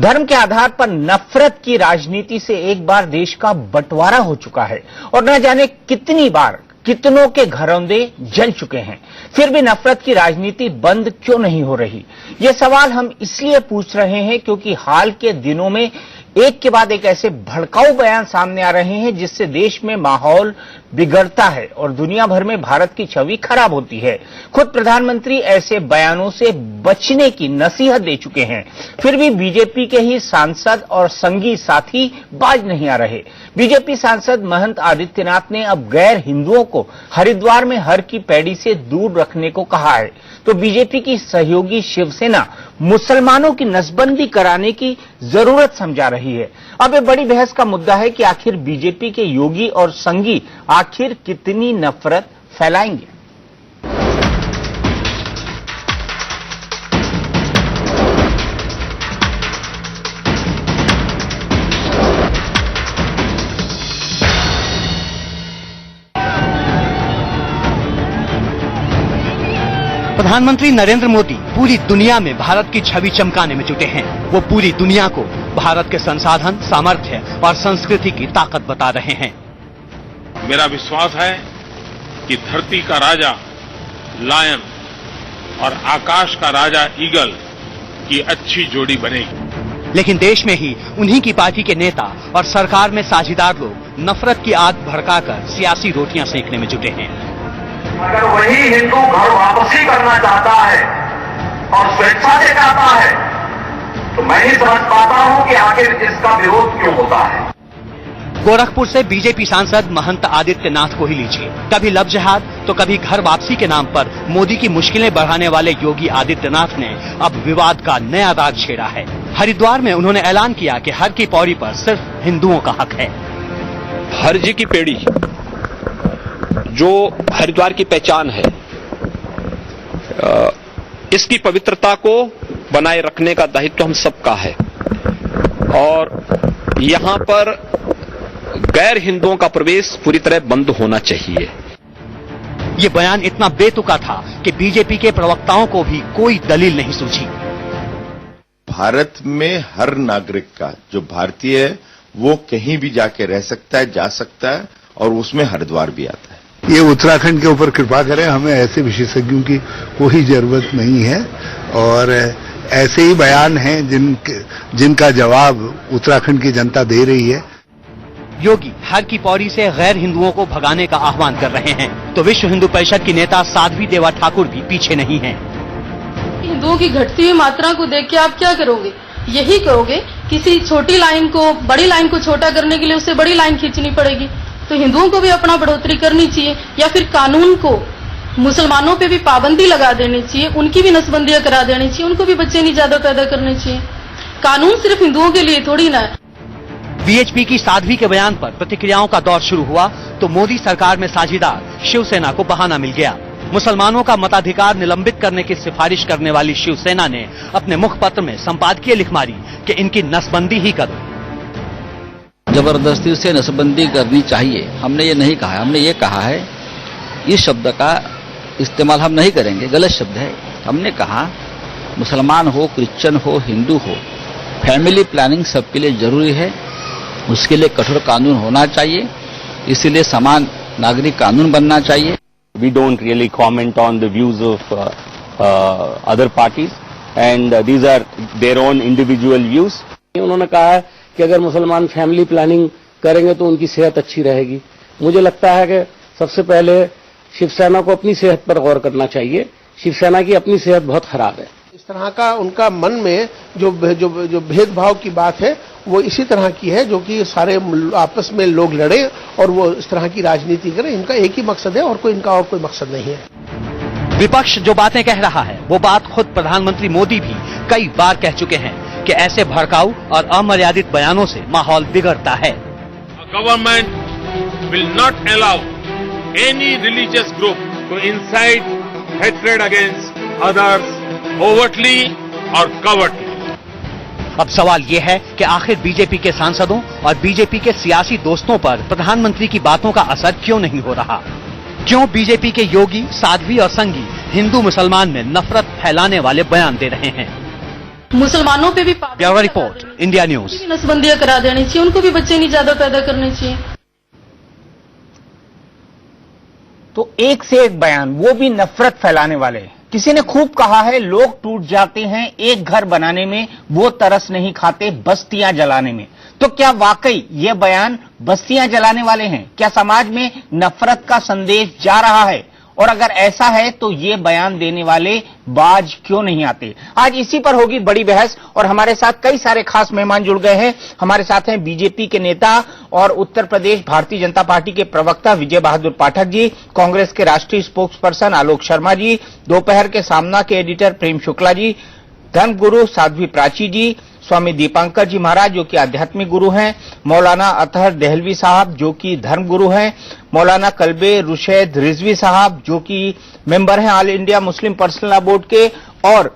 धर्म के आधार पर नफरत की राजनीति से एक बार देश का बंटवारा हो चुका है और न जाने कितनी बार कितनों के घरौंदे जल चुके हैं, फिर भी नफरत की राजनीति बंद क्यों नहीं हो रही? ये सवाल हम इसलिए पूछ रहे हैं क्योंकि हाल के दिनों में एक के बाद एक ऐसे भड़काऊ बयान सामने आ रहे हैं जिससे देश में माहौल बिगड़ता है और दुनिया भर में भारत की छवि खराब होती है। खुद प्रधानमंत्री ऐसे बयानों से बचने की नसीहत दे चुके हैं, फिर भी बीजेपी के ही सांसद और संगी साथी बाज नहीं आ रहे। बीजेपी सांसद महंत आदित्यनाथ ने अब गैर हिंदुओं को हरिद्वार में हर की पैड़ी से दूर रखने को कहा है, तो बीजेपी की सहयोगी शिवसेना मुसलमानों की नसबंदी कराने की जरूरत समझा रही है। अब ये बड़ी बहस का मुद्दा है कि आखिर बीजेपी के योगी और संगी आखिर कितनी नफरत फैलाएंगे। प्रधानमंत्री नरेंद्र मोदी पूरी दुनिया में भारत की छवि चमकाने में जुटे हैं। वो पूरी दुनिया को भारत के संसाधन, सामर्थ्य और संस्कृति की ताकत बता रहे हैं। मेरा विश्वास है कि धरती का राजा लायन और आकाश का राजा ईगल की अच्छी जोड़ी बनेगी। लेकिन देश में ही उन्हीं की पार्टी के नेता और सरकार में साझीदार लोग नफरत की आग भड़काकर सियासी रोटियां सेकने में जुटे हैं। अगर वही हिंदू घर वापसी करना चाहता है और स्वेच्छा से चाहता है तो मैं नहीं समझ पाता हूं कि आखिर इसका विरोध क्यों होता है। गोरखपुर से बीजेपी सांसद महंत आदित्यनाथ को ही लीजिए, कभी लब जिहाद तो कभी घर वापसी के नाम पर मोदी की मुश्किलें बढ़ाने वाले योगी आदित्यनाथ ने अब विवाद का नया दाग छेड़ा है। हरिद्वार में उन्होंने ऐलान किया कि हर की पौड़ी पर सिर्फ हिंदुओं का हक है। हर जी की पेड़ी जो हरिद्वार की पहचान है, इसकी पवित्रता को बनाए रखने का दायित्व हम सबका है और यहां पर गैर हिंदुओं का प्रवेश पूरी तरह बंद होना चाहिए। ये बयान इतना बेतुका था कि बीजेपी के प्रवक्ताओं को भी कोई दलील नहीं सूझी। भारत में हर नागरिक का जो भारतीय है वो कहीं भी जाके रह सकता है, जा सकता है और उसमें हरिद्वार भी आता है। ये उत्तराखंड के ऊपर कृपा करें, हमें ऐसे विशेषज्ञों की कोई जरूरत नहीं है और ऐसे ही बयान हैं जिनका जवाब उत्तराखंड की जनता दे रही है। योगी हर की पौड़ी से गैर हिंदुओं को भगाने का आह्वान कर रहे हैं, तो विश्व हिंदू परिषद की नेता साध्वी देवा ठाकुर भी पीछे नहीं हैं। हिंदुओं की घटती हुई मात्रा को देख के आप क्या करोगे? यही करोगे किसी छोटी लाइन को, बड़ी लाइन को छोटा करने के लिए उससे बड़ी लाइन खींचनी पड़ेगी। तो हिंदुओं को भी अपना बढ़ोतरी करनी चाहिए या फिर कानून को मुसलमानों पे भी पाबंदी लगा देनी चाहिए, उनकी भी नसबंदियां करा देनी चाहिए, उनको भी बच्चे नहीं ज्यादा पैदा करने चाहिए। कानून सिर्फ हिंदुओं के लिए थोड़ी ना है। बीएचपी की साध्वी के बयान पर प्रतिक्रियाओं का दौर शुरू हुआ तो मोदी सरकार में साझीदार शिवसेना को बहाना मिल गया। मुसलमानों का मताधिकार निलंबित करने की सिफारिश करने वाली शिवसेना ने अपने मुखपत्र में संपादकीय लिख मारी कि इनकी नसबंदी ही करो। जबरदस्ती से नसबंदी करनी चाहिए, हमने ये नहीं कहा है। हमने ये कहा है इस शब्द का इस्तेमाल हम नहीं करेंगे, गलत शब्द है। हमने कहा मुसलमान हो, क्रिश्चियन हो, हिंदू हो, फैमिली प्लानिंग सबके लिए जरूरी है, उसके लिए कठोर कानून होना चाहिए, इसीलिए समान नागरिक कानून बनना चाहिए। We don't really comment on the views of other parties and these are their own individual views. उन्होंने कहा है कि अगर मुसलमान फैमिली प्लानिंग करेंगे तो उनकी सेहत अच्छी रहेगी। मुझे लगता है कि सबसे पहले शिवसेना को अपनी सेहत पर गौर करना चाहिए। शिवसेना की अपनी सेहत बहुत खराब है। इस तरह का उनका मन में जो भेदभाव की बात है वो इसी तरह की है जो कि सारे आपस में लोग लड़े और वो इस तरह की राजनीति करें। इनका एक ही मकसद है और कोई मकसद नहीं है। विपक्ष जो बातें कह रहा है वो बात खुद प्रधानमंत्री मोदी भी कई बार कह चुके हैं कि ऐसे भड़काऊ और अमर्यादित बयानों से माहौल बिगड़ता है। Government will not allow any religious group to incite hatred against others overtly और कवर्टली। अब सवाल ये है कि आखिर बीजेपी के सांसदों और बीजेपी के सियासी दोस्तों पर प्रधानमंत्री की बातों का असर क्यों नहीं हो रहा? क्यों बीजेपी के योगी, साध्वी और संगी हिंदू मुसलमान में नफरत फैलाने वाले बयान दे रहे हैं? मुसलमानों पे भी ब्यूरो रिपोर्ट, इंडिया न्यूज। नसबंदियां करा देनी चाहिए, उनको भी बच्चे नहीं ज्यादा पैदा करने चाहिए। तो एक से एक बयान, वो भी नफरत फैलाने वाले। किसी ने खूब कहा है, लोग टूट जाते हैं एक घर बनाने में, वो तरस नहीं खाते बस्तियां जलाने में। तो क्या वाकई ये बयान बस्तियां जलाने वाले हैं? क्या समाज में नफरत का संदेश जा रहा है? और अगर ऐसा है तो ये बयान देने वाले बाज क्यों नहीं आते? आज इसी पर होगी बड़ी बहस और हमारे साथ कई सारे खास मेहमान जुड़ गए हैं। हमारे साथ हैं बीजेपी के नेता और उत्तर प्रदेश भारतीय जनता पार्टी के प्रवक्ता विजय बहादुर पाठक जी, कांग्रेस के राष्ट्रीय स्पोक्स पर्सन आलोक शर्मा जी, दोपहर के सामना के एडिटर प्रेम शुक्ला जी, धर्मगुरु साध्वी प्राची जी, स्वामी दीपांकर जी महाराज जो कि आध्यात्मिक गुरु हैं, मौलाना अतहर देहलवी साहब जो कि धर्म गुरु हैं, मौलाना कल्बे रुशैद रिजवी साहब जो कि मेंबर हैं all India Muslim personal law board के। और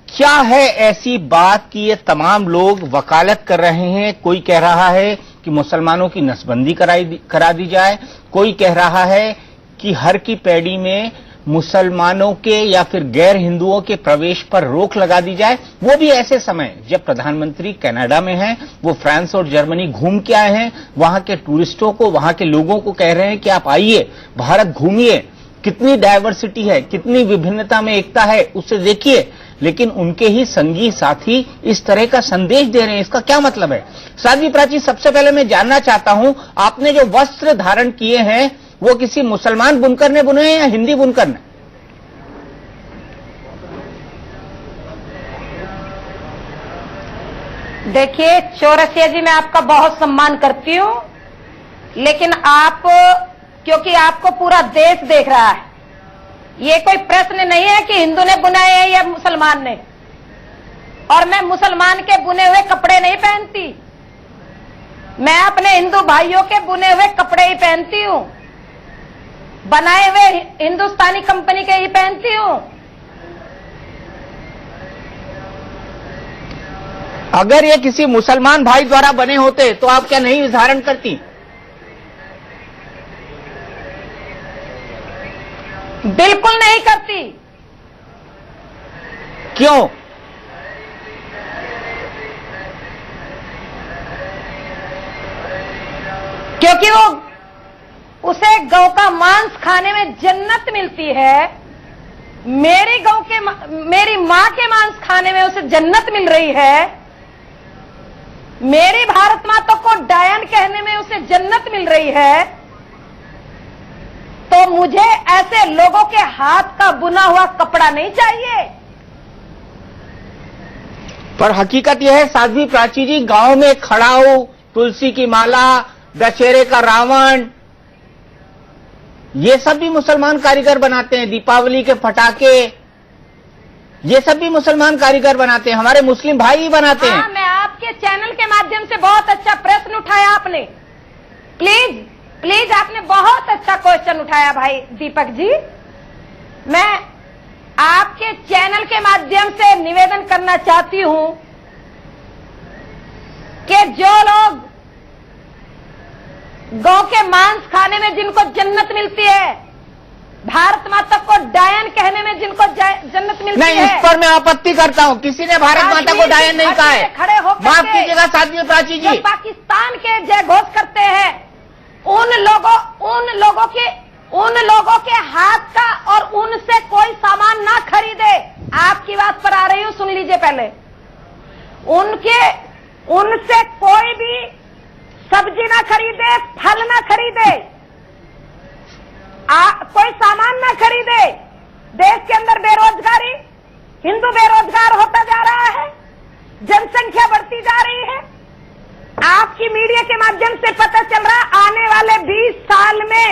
क्या है ऐसी बात कि ये तमाम लोग वकालत कर रहे हैं? कोई कह रहा है कि मुसलमानों की नसबंदी करा दी जाए, कोई कह रहा है कि हर की पैड़ी में मुसलमानों के या फिर गैर हिंदुओं के प्रवेश पर रोक लगा दी जाए, वो भी ऐसे समय जब प्रधानमंत्री कनाडा में हैं, वो फ्रांस और जर्मनी घूम के आए हैं, वहां के टूरिस्टों को, वहां के लोगों को कह रहे हैं कि आप आइए, भारत घूमिए, कितनी डायवर्सिटी है, कितनी विभिन्नता में एकता है, उसे देखिए। लेकिन उनके ही संगी साथी इस तरह का संदेश दे रहे हैं, इसका क्या मतलब है? साध्वी प्राची, सबसे पहले मैं जानना चाहता हूं, आपने जो वस्त्र धारण किए हैं वो किसी मुसलमान बुनकर ने बुने हैं या हिंदी बुनकर ने? देखिए चौरसिया जी, मैं आपका बहुत सम्मान करती हूं, लेकिन आप, क्योंकि आपको पूरा देश देख रहा है, ये कोई प्रश्न नहीं है कि हिंदू ने बुनाए हैं या मुसलमान ने। और मैं मुसलमान के बुने हुए कपड़े नहीं पहनती, मैं अपने हिंदू भाइयों के बुने हुए कपड़े ही पहनती हूं, बनाए हुए हिंदुस्तानी कंपनी के ही पहनती हूं। अगर ये किसी मुसलमान भाई द्वारा बने होते तो आप क्या नहीं धारण करती? बिल्कुल नहीं करती। क्यों? क्योंकि वो, उसे गौ का मांस खाने में जन्नत मिलती है। मेरी मां के मांस खाने में उसे जन्नत मिल रही है। मेरी भारत माता को डायन कहने में उसे जन्नत मिल रही है। तो मुझे ऐसे लोगों के हाथ का बुना हुआ कपड़ा नहीं चाहिए। पर हकीकत यह है साध्वी प्राची जी, गांव में खड़ाऊ, तुलसी की माला, दशहरे का रावण, ये सब भी मुसलमान कारीगर बनाते हैं। दीपावली के पटाखे, ये सब भी मुसलमान कारीगर बनाते हैं, हमारे मुस्लिम भाई ही बनाते हैं। मैं आपके चैनल के माध्यम से बहुत अच्छा प्रश्न उठाया आपने। प्लीज आपने बहुत अच्छा क्वेश्चन उठाया भाई दीपक जी। मैं आपके चैनल के माध्यम से निवेदन करना चाहती हूं कि जो लोग गौ के मांस खाने में जिनको जन्नत मिलती है, भारत माता को डायन कहने में जिनको जन्नत मिलती है, नहीं, इस पर मैं आपत्ति करता हूं। किसी ने भारत माता को डायन नहीं कहा है। खड़े होकर माफ कीजिएगा साध्वी प्राची जी, पाकिस्तान के जय घोष करते हैं, उन लोगों के हाथ का और उनसे कोई सामान ना खरीदे। आपकी बात पर आ रही हूं, सुन लीजिए पहले। उनसे कोई भी सब्जी ना खरीदे, फल ना खरीदे, कोई सामान ना खरीदे। देश के अंदर बेरोजगारी, हिंदू बेरोजगार होता जा रहा है, जनसंख्या बढ़ती जा रही है। आपकी मीडिया के माध्यम से पता चल रहा है आने वाले 20 साल में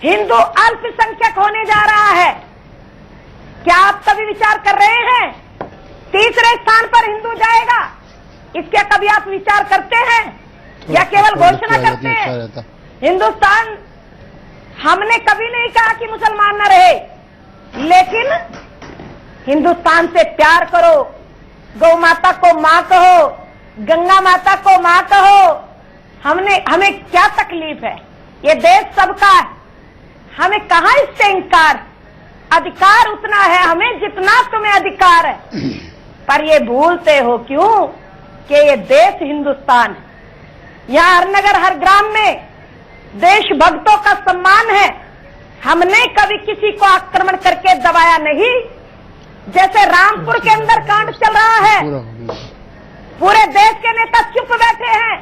हिंदू अल्पसंख्यक होने जा रहा है। क्या आप कभी विचार कर रहे हैं? तीसरे स्थान पर हिंदू जाएगा, इसके कभी आप विचार करते हैं या केवल घोषणा करते हैं? हिंदुस्तान, हमने कभी नहीं कहा कि मुसलमान न रहे, लेकिन हिंदुस्तान से प्यार करो, गौ माता को मां कहो, गंगा माता को मां कहो। हमें क्या तकलीफ है? ये देश सबका है, हमें कहां इससे इंकार? अधिकार उतना है हमें जितना तुम्हें अधिकार है। पर ये भूलते हो क्यों कि ये देश हिंदुस्तान है। यहाँ हर नगर हर ग्राम में देशभक्तों का सम्मान है। हमने कभी किसी को आक्रमण करके दबाया नहीं। जैसे रामपुर के अंदर कांड चल रहा है, पूरे देश के नेता चुप बैठे हैं।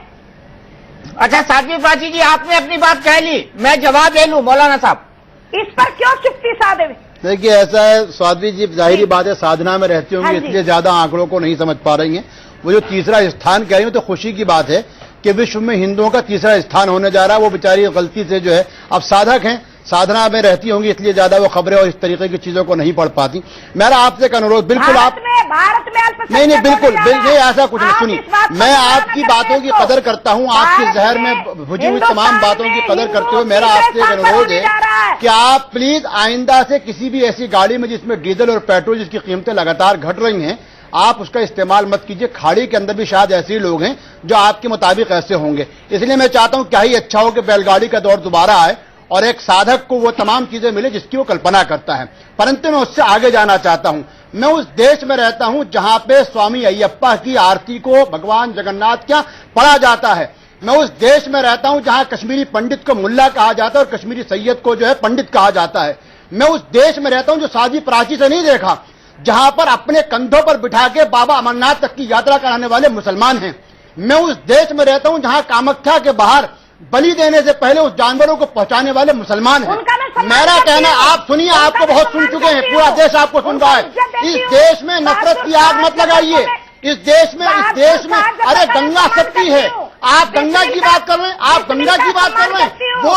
अच्छा साध्वी प्राची जी, आपने अपनी बात कह ली, मैं जवाब ले लूं मौलाना साहब। इस पर क्यों चुप्पी साधे? देखिए ऐसा है साध्वी जी, जाहिर बात है साधना में रहती होंगी, इसलिए ज्यादा आंकड़ों को नहीं समझ पा रही हैं। वो जो तीसरा स्थान कह रही है तो खुशी की बात है कि विश्व में हिंदुओं का तीसरा स्थान होने जा रहा है। वो बेचारी गलती से जो है, अब साधक हैं, साधना में रहती होंगी, इसलिए ज्यादा वो खबरें और इस तरीके की चीजों को नहीं पढ़ पाती। मेरा आपसे एक अनुरोध, बिल्कुल आप भारत में नहीं बिल्कुल नहीं, ऐसा कुछ नहीं। सुनिए, मैं आपकी बातों की कदर करता हूं, आपके जहर में भुजी हुई तमाम बातों की कदर करते हुए मेरा आपसे एक अनुरोध है कि आप प्लीज आइंदा से किसी भी ऐसी गाड़ी में जिसमें डीजल और पेट्रोल जिसकी कीमतें लगातार घट रही हैं, आप उसका इस्तेमाल मत कीजिए। खाड़ी के अंदर भी शायद ऐसे ही लोग हैं जो आपके मुताबिक ऐसे होंगे। इसलिए मैं चाहता हूं क्या ही अच्छा हो कि बैलगाड़ी का दौर दोबारा आए और एक साधक को वो तमाम चीजें मिले जिसकी वो कल्पना करता है। परंतु मैं उससे आगे जाना चाहता हूं। मैं उस देश में रहता हूं जहां पे स्वामी अय्यप्पा की आरती को भगवान जगन्नाथ क्या पढ़ा जाता है। मैं उस देश में रहता हूं जहां कश्मीरी पंडित को मुल्ला कहा जाता है और कश्मीरी सैयद को जो है पंडित कहा जाता है। मैं उस देश में रहता हूं जो साध्वी प्राची से नहीं देखा, जहां पर अपने कंधों पर बिठा के बाबा अमरनाथ तक की यात्रा कराने वाले मुसलमान हैं। मैं उस देश में रहता हूं जहां कामाख्या के बाहर बलि देने से पहले उस जानवरों को पहुंचाने वाले मुसलमान हैं। मेरा कहना, आप सुनिए, आपको बहुत सुन चुके हैं, पूरा देश आपको सुन रहा है। इस देश में नफरत की आग मत लगाइए। इस देश में अरे गंगा सबकी है। आप गंगा की बात कर रहे हैं, आप गंगा की बात कर रहे हैं। वो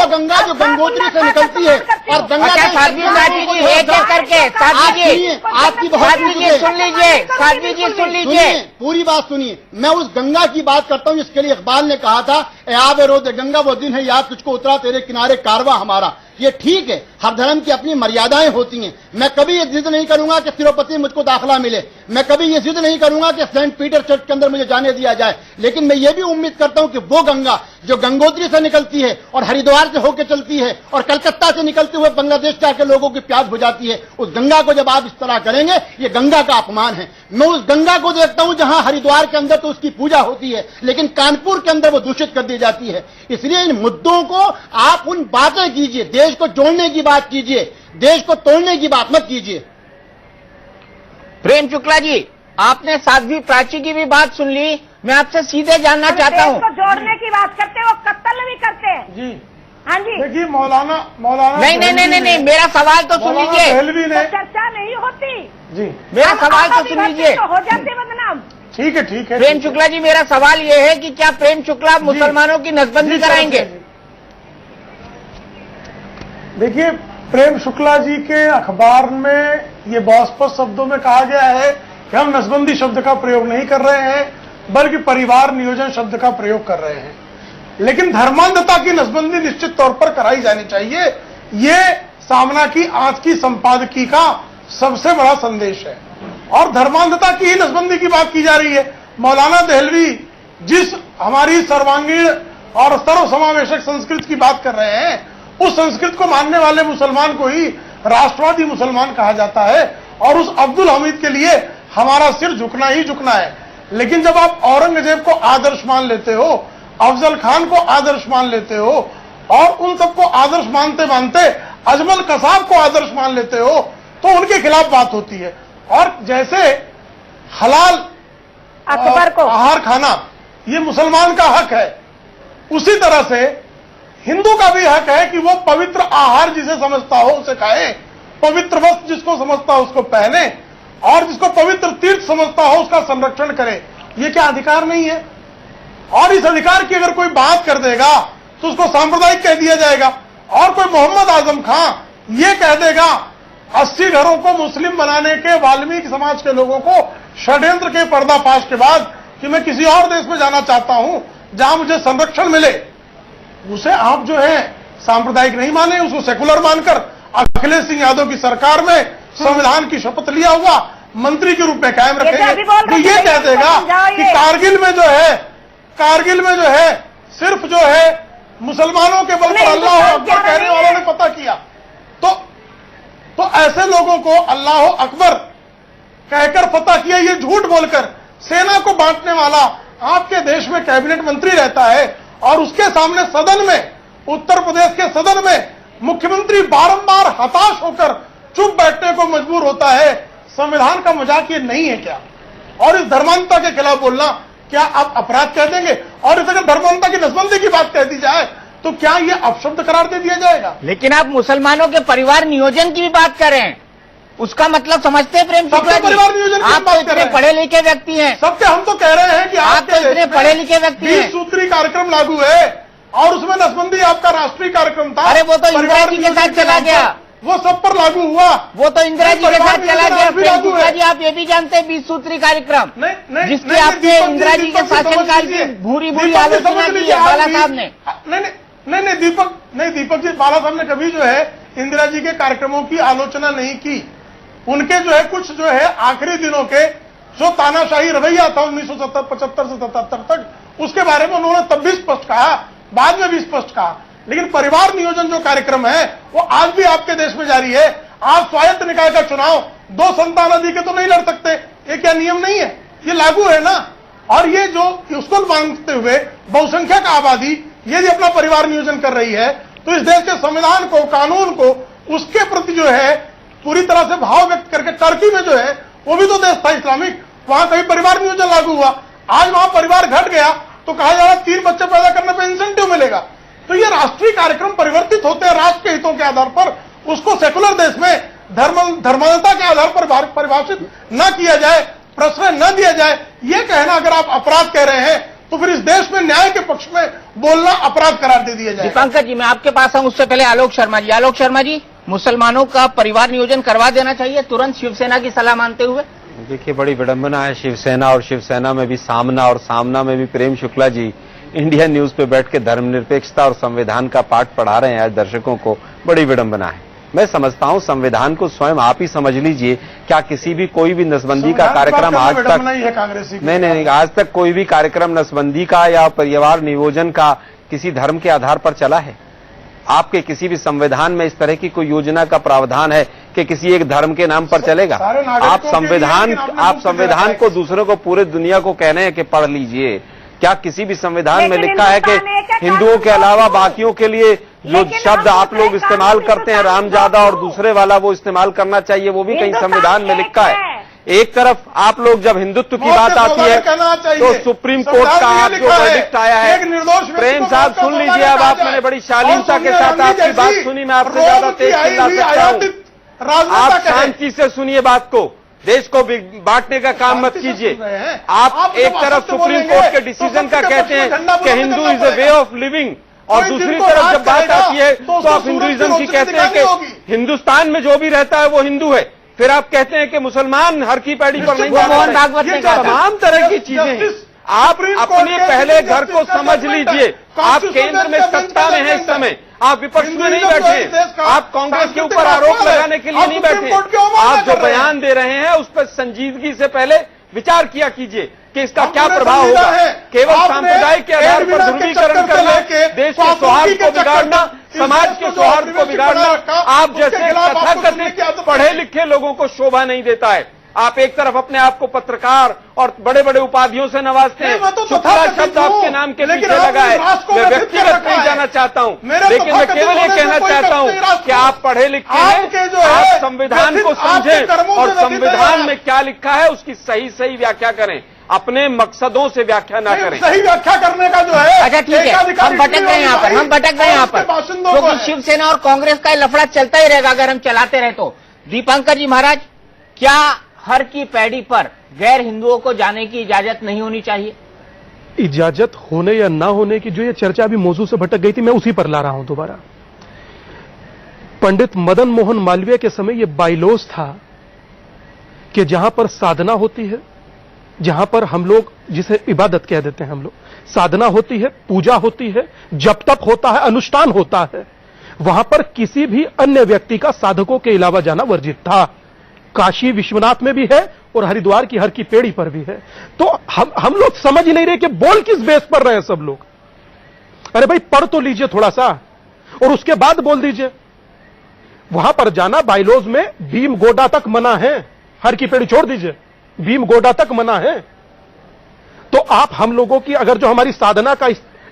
गंगा जो गंगोत्री से निकलती है और गंगा साध्वी प्राची जी एक एक करके, साध्वी जी आपकी बहुत सुन लीजिए, साध्वी जी सुन लीजिए, पूरी बात सुनिए। मैं उस गंगा की बात करता हूं जिसके लिए इकबाल ने कहा था, ए आबे रोज़े गंगा वो दिन है याद तुझको उतरा तेरे किनारे कारवा हमारा। ये ठीक है, हर धर्म की अपनी मर्यादाएं होती हैं। मैं कभी ये जिद नहीं करूंगा कि तिरुपति में मुझको दाखिला मिले, मैं कभी ये जिद नहीं करूंगा कि सेंट पीटर चर्च के अंदर मुझे जाने दिया जाए। लेकिन मैं ये भी उम्मीद करता हूं कि वो गंगा जो गंगोत्री से निकलती है और हरिद्वार से होकर चलती है और कलकत्ता से निकलते हुए बांग्लादेश जाकर लोगों की प्यास बुझाती है, उस गंगा को जब आप इस तरह करेंगे, ये गंगा का अपमान है। मैं उस गंगा को देखता हूं जहां हरिद्वार के अंदर तो उसकी पूजा होती है, लेकिन कानपुर के अंदर वो दूषित कर दी जाती है। इसलिए इन मुद्दों को आप उन बातें कीजिए, देश को जोड़ने की बात कीजिए, देश को तोड़ने की बात मत कीजिए। प्रेम शुक्ला जी, आपने साध्वी प्राची की भी बात सुन ली। मैं आपसे सीधे जानना चाहता हूं, देश को जोड़ने की बात करते हैं, वो कत्ल भी करते हैं। जी हाँ जी, देखिए मौलाना नहीं, मेरा सवाल तो सुन लीजिए। तो चर्चा नहीं होती जी, मेरा सवाल तो सुन लीजिए। तो हो जाते बदनाम। ठीक है प्रेम शुक्ला जी, मेरा सवाल ये है कि क्या प्रेम शुक्ला मुसलमानों की नसबंदी कराएंगे? देखिए, प्रेम शुक्ला जी के अखबार में ये बहुत शब्दों में कहा गया है कि हम नसबंदी शब्द का प्रयोग नहीं कर रहे हैं, बल्कि परिवार नियोजन शब्द का प्रयोग कर रहे हैं। लेकिन धर्मांधता की नसबंदी निश्चित तौर पर कराई जानी चाहिए। ये सामना की आज की संपादकी का सबसे बड़ा संदेश है और धर्मांधता की ही नसबंदी की बात की जा रही है। मौलाना दहलवी जिस हमारी सर्वांगीण और सर्वसमावेशक संस्कृत की बात कर रहे हैं, उस संस्कृत को मानने वाले मुसलमान को ही राष्ट्रवादी मुसलमान कहा जाता है और उस अब्दुल हमीद के लिए हमारा सिर झुकना ही झुकना है। लेकिन जब आप औरंगजेब को आदर्श मान लेते हो, अफजल खान को आदर्श मान लेते हो और उन सबको आदर्श मानते मानते अजमल कसाब को आदर्श मान लेते हो, तो उनके खिलाफ बात होती है। और जैसे हलाल अकबर को आहार खाना ये मुसलमान का हक है, उसी तरह से हिंदू का भी हक है कि वो पवित्र आहार जिसे समझता हो उसे खाए, पवित्र वस्त्र जिसको समझता हो उसको पहने और जिसको पवित्र तीर्थ समझता हो उसका संरक्षण करे। ये क्या अधिकार नहीं है? और इस अधिकार की अगर कोई बात कर देगा तो उसको सांप्रदायिक कह दिया जाएगा। और कोई मोहम्मद आजम खां ये कह देगा 80 घरों को मुस्लिम बनाने के वाल्मीकि समाज के लोगों को षड्यंत्र के पर्दाफाश के बाद कि मैं किसी और देश में जाना चाहता हूं जहां मुझे संरक्षण मिले, उसे आप जो है सांप्रदायिक नहीं माने, उसको सेकुलर मानकर अखिलेश सिंह यादव की सरकार में संविधान की शपथ लिया हुआ मंत्री के रूप में कायम रखेंगे। तो ये कह देगा कि कारगिल में जो है सिर्फ जो है मुसलमानों के बल पर अल्लाह अकबर कहने वालों ने पता किया। तो ऐसे लोगों को अल्लाह अकबर कहकर फतह किया, ये झूठ बोलकर सेना को बांटने वाला आपके देश में कैबिनेट मंत्री रहता है और उसके सामने सदन में, उत्तर प्रदेश के सदन में मुख्यमंत्री बारंबार हताश होकर चुप बैठने को मजबूर होता है। संविधान का मजाक ये नहीं है क्या? और इस धर्मांधता के खिलाफ बोलना क्या आप अपराध कह देंगे? और इस अगर धर्मांधता की नसबंदी की बात कह दी जाए तो क्या ये अपशब्द करार दे दिया जाएगा? लेकिन आप मुसलमानों के परिवार नियोजन की भी बात करें, उसका मतलब समझते हैं प्रेम शुक्ला जी? परिवार नियोजन की आप बात तो इतने पढ़े लिखे व्यक्ति हैं। सबके हम तो कह रहे हैं कि आप तो इतने पढ़े लिखे व्यक्ति हैं। 20 सूत्री कार्यक्रम लागू है और उसमें नसबंदी आपका राष्ट्रीय कार्यक्रम था। अरे वो तो इंदिरा जी के साथ चला गया, वो सब पर लागू हुआ। वो तो इंदिरा जी के साथ चला गया। प्रेम शुक्ला जी, आप ये भी जानते हैं 20 सूत्री कार्यक्रम जिसकी आपने इंदिरा जी के शासनकाल की भूरी भूरी आलोचना की है बाला साहब ने। नहीं दीपक जी, बाला साहब ने कभी जो है इंदिरा जी के कार्यक्रमों की आलोचना नहीं की। उनके जो है कुछ जो है आखिरी दिनों के जो तानाशाही रवैया था 1975 से 77 तक, उसके बारे में उन्होंने तब भी स्पष्ट कहा, बाद में भी स्पष्ट कहा। लेकिन परिवार नियोजन जो कार्यक्रम है वो आज भी आपके देश में जारी है। आप स्वायत्त निकाय का चुनाव 2 संतान अधिक के तो नहीं लड़ सकते, ये क्या नियम नहीं है? ये लागू है ना। और ये जो उसको मांगते हुए बहुसंख्यक आबादी यदि अपना परिवार नियोजन कर रही है तो इस देश के संविधान को, कानून को, उसके प्रति जो है पूरी तरह से भाव व्यक्त करके, टर्की में जो है वो भी तो देश था इस्लामिक, वहां कहीं परिवार नियोजन लागू हुआ। आज वहां परिवार घट गया तो कहा जा रहा है 3 बच्चे पैदा करने पर इंसेंटिव मिलेगा। तो ये राष्ट्रीय कार्यक्रम परिवर्तित होते हैं राष्ट्र के हितों के आधार पर, उसको सेकुलर देश में धर्मांधता के आधार पर परिभाषित न किया जाए, प्रश्रय न दिया जाए। ये कहना अगर आप अपराध कह रहे हैं तो फिर इस देश में न्याय के पक्ष में बोलना अपराध करार दे दिया जाए। दीपांकर जी, मैं आपके पास आऊं उससे पहले आलोक शर्मा जी। आलोक शर्मा जी, मुसलमानों का परिवार नियोजन करवा देना चाहिए तुरंत शिवसेना की सलाह मानते हुए? देखिए, बड़ी विडंबना है शिवसेना और शिवसेना में भी सामना और सामना में भी प्रेम शुक्ला जी इंडिया न्यूज पे बैठ के धर्मनिरपेक्षता और संविधान का पाठ पढ़ा रहे हैं आज दर्शकों को। बड़ी विडंबना है। मैं समझता हूं संविधान को स्वयं आप ही समझ लीजिए। क्या किसी भी कोई भी नसबंदी का कार्यक्रम आज तक नहीं, आज तक कोई भी कार्यक्रम नसबंदी का या परिवार नियोजन का किसी धर्म के आधार पर चला है? आपके किसी भी संविधान में इस तरह की कोई योजना का प्रावधान है कि किसी एक धर्म के नाम पर चलेगा? आप संविधान को दूसरों को, पूरे दुनिया को कह रहे हैं कि पढ़ लीजिए। क्या किसी भी संविधान में लिखा है कि हिंदुओं के अलावा बाकियों के लिए जो शब्द आप लोग इस्तेमाल करते हैं रामजादा और दूसरे वाला, वो इस्तेमाल करना चाहिए? वो भी कहीं संविधान में लिखा है? एक तरफ आप लोग जब हिंदुत्व की बात आती है तो सुप्रीम कोर्ट का आप जो वर्डिक्ट आया है, प्रेम साहब सुन लीजिए। अब आप, मैंने बड़ी शालीनता के साथ आपकी बात सुनी, मैं आपसे ज्यादा तेज चिल्ला सकता हूं। आप शांति से सुनिए बात को, देश को बांटने का काम मत कीजिए। आप एक तरफ सुप्रीम कोर्ट के डिसीजन का कहते हैं कि Hindu is a way of living, और दूसरी तरफ जब बात आती है तो आप हिंदुइज्म की कहते हैं कि हिंदुस्तान में जो भी रहता है वो हिंदू है। फिर आप कहते हैं कि मुसलमान हर की पैड़ी पर नहीं जाना। तमाम तरह की चीजें हैं। आप अपने पहले घर को समझ लीजिए। आप केंद्र में सत्ता में हैं इस समय, आप विपक्ष में नहीं बैठे। आप कांग्रेस के ऊपर आरोप लगाने के लिए नहीं बैठे। आप जो बयान दे रहे हैं उस पर संजीदगी से पहले विचार किया कीजिए कि इसका क्या प्रभाव होगा। केवल सांप्रदायिक के आधार पर ध्रुवीकरण करना, देश के सौहार्द को बिगाड़ना, समाज के सौहार्द को बिगाड़ना आप जैसे तथाकथित पढ़े लिखे लोगों को शोभा नहीं देता है। आप एक तरफ अपने आप को पत्रकार और बड़े बड़े उपाधियों से नवाजते हैं, शुक्ला शब्द आपके नाम के पीछे लगा है। मैं व्यक्तिगत नहीं जाना चाहता हूं, लेकिन मैं केवल ये कहना चाहता हूं कि आप पढ़े लिखे हैं, आप संविधान को समझें और संविधान में क्या लिखा है उसकी सही सही व्याख्या करें, अपने मकसदों से व्याख्या ना करें। सही व्याख्या करने का जो है, अच्छा ठीक है, हम भटक गए यहाँ पर, क्योंकि शिवसेना और कांग्रेस का लफड़ा चलता ही रहेगा अगर हम चलाते रहे तो। दीपांकर जी महाराज, क्या हर की पैड़ी पर गैर हिंदुओं को जाने की इजाजत नहीं होनी चाहिए? इजाजत होने या ना होने की जो ये चर्चा अभी मौजू से भटक गई थी, मैं उसी पर ला रहा हूं दोबारा। पंडित मदन मोहन मालवीय के समय ये बाइलॉज था कि जहां पर साधना होती है, जहां पर हम लोग जिसे इबादत कह देते हैं, हम लोग साधना होती है, पूजा होती है, जप तप होता है, अनुष्ठान होता है, वहां पर किसी भी अन्य व्यक्ति का साधकों के अलावा जाना वर्जित था। काशी विश्वनाथ में भी है और हरिद्वार की हर की पेड़ी पर भी है। तो हम लोग समझ ही नहीं रहे कि बोल किस बेस पर रहे हैं सब लोग। अरे भाई पढ़ तो लीजिए थोड़ा सा और उसके बाद बोल दीजिए। वहां पर जाना बाइलॉज में भीम गोडा तक मना है, हर की पेड़ी छोड़ दीजिए, भीम गोडा तक मना है। तो आप हम लोगों की अगर जो हमारी साधना का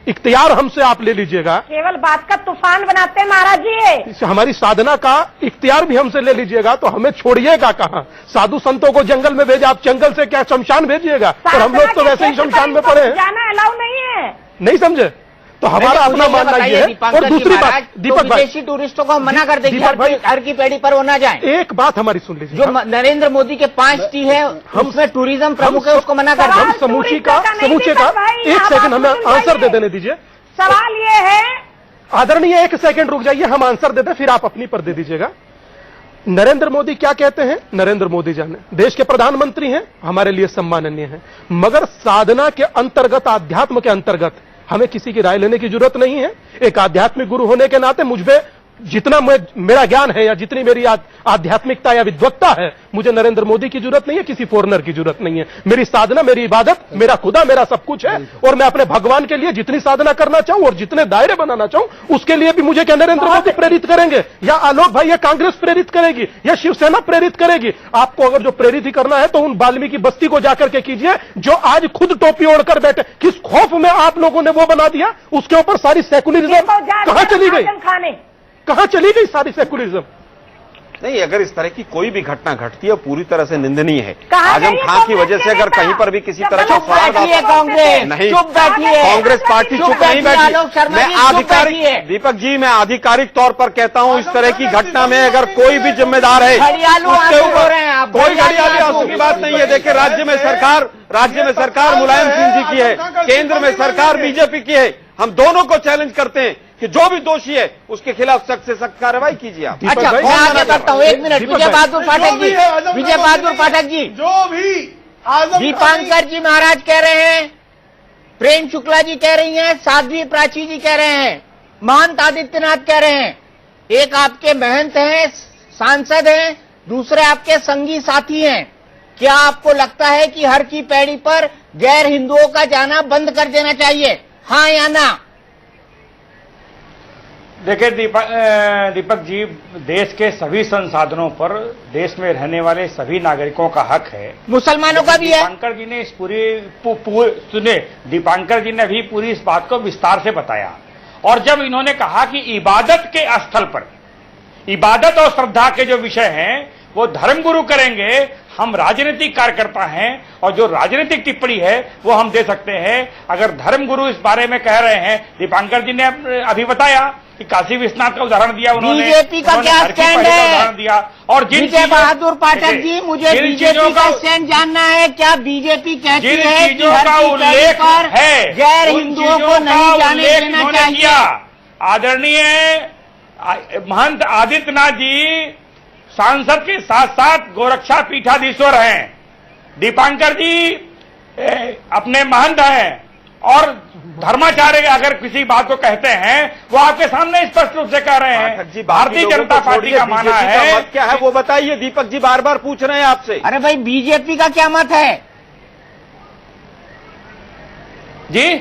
इख्तियार हमसे आप ले लीजिएगा, केवल बात का तूफान बनाते हैं महाराज जी। हमारी साधना का इख्तियार भी हमसे ले लीजिएगा तो हमें छोड़िएगा कहां? साधु संतों को जंगल में भेजा, आप जंगल से क्या शमशान भेजिएगा? और हम लोग तो वैसे ही शमशान में पड़े हैं। जाना अलाउ नहीं है। नहीं समझे? तो हमारा अपना मानना ये है। और दूसरी बात, दीपक भाई, विदेशी टूरिस्टों को हम मना कर देंगे, हर की पेड़ी पर वो ना जाए। एक बात हमारी सुन लीजिए, जो नरेंद्र मोदी के 5 टी है उसमें टूरिज्म प्रमुख है, उसको मना कर दें। हम समूचे का एक सेकंड हमें आंसर दे देने दीजिए। सवाल ये है, आदरणीय एक सेकंड रुक जाइए, हम आंसर देते, फिर आप अपनी पर दे दीजिएगा। नरेंद्र मोदी क्या कहते हैं? नरेंद्र मोदी जाने देश के प्रधानमंत्री हैं, हमारे लिए सम्माननीय हैं, मगर साधना के अंतर्गत, आध्यात्म के अंतर्गत हमें किसी की राय लेने की जरूरत नहीं है। एक आध्यात्मिक गुरु होने के नाते मुझे जितना मेरा ज्ञान है या जितनी मेरी आध्यात्मिकता या विद्वत्ता है, मुझे नरेंद्र मोदी की जरूरत नहीं है, किसी फॉरेनर की जरूरत नहीं है। मेरी साधना, मेरी इबादत, मेरा खुदा, मेरा सब कुछ है। और मैं अपने भगवान के लिए जितनी साधना करना चाहूं और जितने दायरे बनाना चाहूं, उसके लिए भी मुझे क्या नरेंद्र मोदी प्रेरित करेंगे, या आलोक भाई, या कांग्रेस प्रेरित करेगी, या शिवसेना प्रेरित करेगी? आपको अगर जो प्रेरित ही करना है तो उन वाल्मीकि बस्ती को जाकर के कीजिए, जो आज खुद टोपी ओढ़कर बैठे। किस खौफ में आप लोगों ने वो बना दिया? उसके ऊपर सारी सेकुलरिज्म कहां चली गई? कहां चली गई सारी सेकुलरिज्म? नहीं, अगर इस तरह की कोई भी घटना घटती है पूरी तरह से निंदनीय है। आजम खां की वजह से अगर कहीं पर भी किसी तरह का कांग्रेस नहीं, चुप बैठिए, कांग्रेस पार्टी चुप नहीं बैठी। मैं आधिकारिक, दीपक जी, मैं आधिकारिक तौर पर कहता हूं, इस तरह की घटना में अगर कोई भी जिम्मेदार है, उसके ऊपर कोई घड़ियाली आंसू की बात नहीं है। देखिए, राज्य में सरकार मुलायम सिंह जी की है, केंद्र में सरकार बीजेपी की है। हम दोनों को चैलेंज करते हैं कि जो भी दोषी है उसके खिलाफ सख्त से सख्त कार्रवाई कीजिए आप। अच्छा, मैं आगे करता हूं, एक मिनट। विजय बहादुर पाठक जी, जो भी दीपांकर जी महाराज कह रहे हैं, प्रेम शुक्ला जी कह रही हैं, साध्वी प्राची जी कह रहे हैं, महंत आदित्यनाथ कह रहे हैं। एक आपके महंत हैं, सांसद हैं, दूसरे आपके संगी साथी हैं। क्या आपको लगता है कि हर की पैड़ी पर गैर हिंदुओं का जाना बंद कर देना चाहिए, हाँ या ना? देखिए दीपक जी, देश के सभी संसाधनों पर देश में रहने वाले सभी नागरिकों का हक है, मुसलमानों का भी है। दीपांकर जी ने इस सुने, दीपांकर जी ने भी पूरी इस बात को विस्तार से बताया। और जब इन्होंने कहा कि इबादत के स्थल पर, इबादत और श्रद्धा के जो विषय हैं वो धर्मगुरु करेंगे, हम राजनीतिक कार्यकर्ता हैं और जो राजनीतिक टिप्पणी है वो हम दे सकते हैं। अगर धर्मगुरु इस बारे में कह रहे हैं, दीपांकर जी ने अभी बताया कि काशी विश्वनाथ का उदाहरण दिया उन्होंने, बीजेपी का क्या स्टैंड है उदाहरण दिया। और विजय बहादुर पाठक जी, मुझे बीजेपी का स्टैंड जानना है। क्या बीजेपी कहती है कि हर की पैड़ी पर गैर हिंदुओं को नहीं जाने देना चाहिए? आदरणीय महंत आदित्यनाथ जी सांसद के साथ साथ गोरक्षा पीठाधीश्वर हैं, दीपांकर जी अपने महंत हैं, और धर्माचार्य अगर किसी बात को कहते हैं वो आपके सामने स्पष्ट रूप से कह रहे हैं। भारतीय जनता पार्टी का मानना है, क्या है वो बताइए। दीपक जी बार बार पूछ रहे हैं आपसे। अरे भाई, बीजेपी का क्या मत है जी?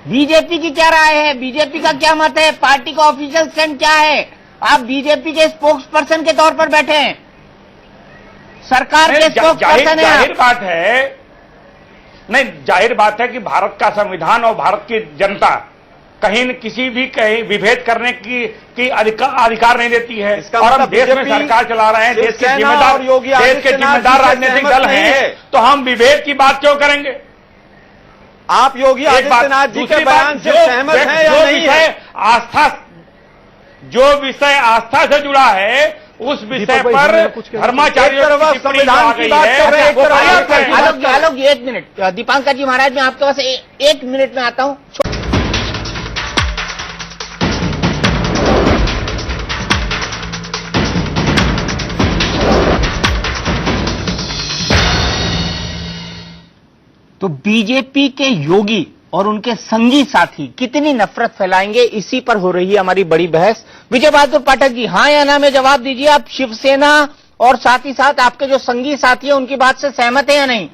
बीजेपी की क्या राय है? बीजेपी का क्या मत है? पार्टी का ऑफिशियल स्टैंड क्या है? आप बीजेपी के स्पोक्स पर्सन के तौर पर बैठे हैं, सरकार के स्पोक्स पर्सन है। जाहिर बात है, नहीं, जाहिर बात है कि भारत का संविधान और भारत की जनता कहीं किसी भी कहीं विभेद करने की अधिकार नहीं देती है। और हम देश में सरकार चला रहे हैं, देश के जिम्मेदार राजनीतिक दल हैं, तो हम विभेद की बात क्यों करेंगे? आप योगी आदित्यनाथ जी के बयान से सहमत हैं या नहीं है? जो विषय आस्था से जुड़ा है उस विषय पर धर्माचार्यों की संविधान की बात कर रहे हैं। आलोक जी, एक मिनट। दीपांकर जी महाराज, मैं आपके पास एक मिनट में आता हूं। तो बीजेपी के योगी और उनके संगी साथी कितनी नफरत फैलाएंगे, इसी पर हो रही है हमारी बड़ी बहस। विजय बहादुर पाठक जी, हाँ या ना में जवाब दीजिए। आप शिवसेना और साथ ही साथ आपके जो संगी साथी हैं उनकी बात से सहमत है या नहीं?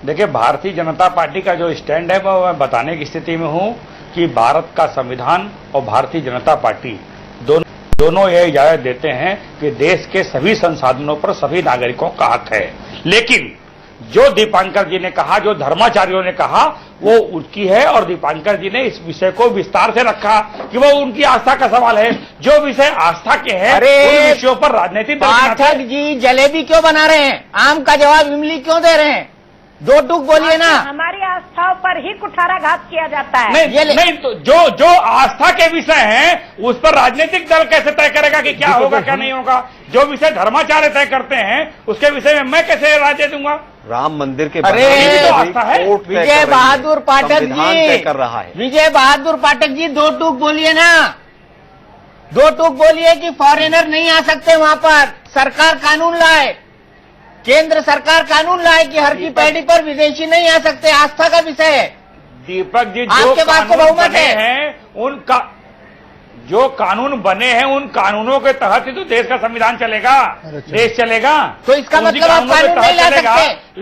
देखिए, भारतीय जनता पार्टी का जो स्टैंड है वो मैं बताने की स्थिति में हूं कि भारत का संविधान और भारतीय जनता पार्टी दोनों दोनों ये इजाजत देते हैं कि देश के सभी संसाधनों पर सभी नागरिकों का हक है। लेकिन जो दीपांकर जी ने कहा, जो धर्माचार्यों ने कहा, वो उनकी है और दीपांकर जी ने इस विषय को विस्तार से रखा कि वो उनकी आस्था का सवाल है। जो विषय आस्था के हैं उन विषयों पर राजनीति पाठक जी जलेबी क्यों बना रहे हैं? आम का जवाब इमली क्यों दे रहे हैं? दो टूक बोलिए ना। हमारी आस्थाओं पर ही कुठाराघात किया जाता है। नहीं तो जो आस्था के विषय हैं उस पर राजनीतिक दल कैसे तय करेगा कि क्या होगा क्या नहीं होगा? जो विषय धर्माचार्य तय करते हैं उसके विषय में मैं कैसे राय दे दूंगा? राम मंदिर के अरे तो आस्था है। विजय बहादुर पाठक तय कर रहा है। विजय बहादुर पाठक जी दो टूक बोलिए ना। दो टूक बोलिए कि फॉरेनर नहीं आ सकते वहां पर। सरकार कानून लाए, केंद्र सरकार कानून लाए कि हर की पैड़ी पर विदेशी नहीं आ सकते। आस्था का विषय है। दीपक जी, आपके पास तो बहुमत है। उनका जो कानून बने हैं उन कानूनों के तहत ही तो देश का संविधान चलेगा, देश चलेगा। तो इसका मतलब आप कानून नहीं ला सकते।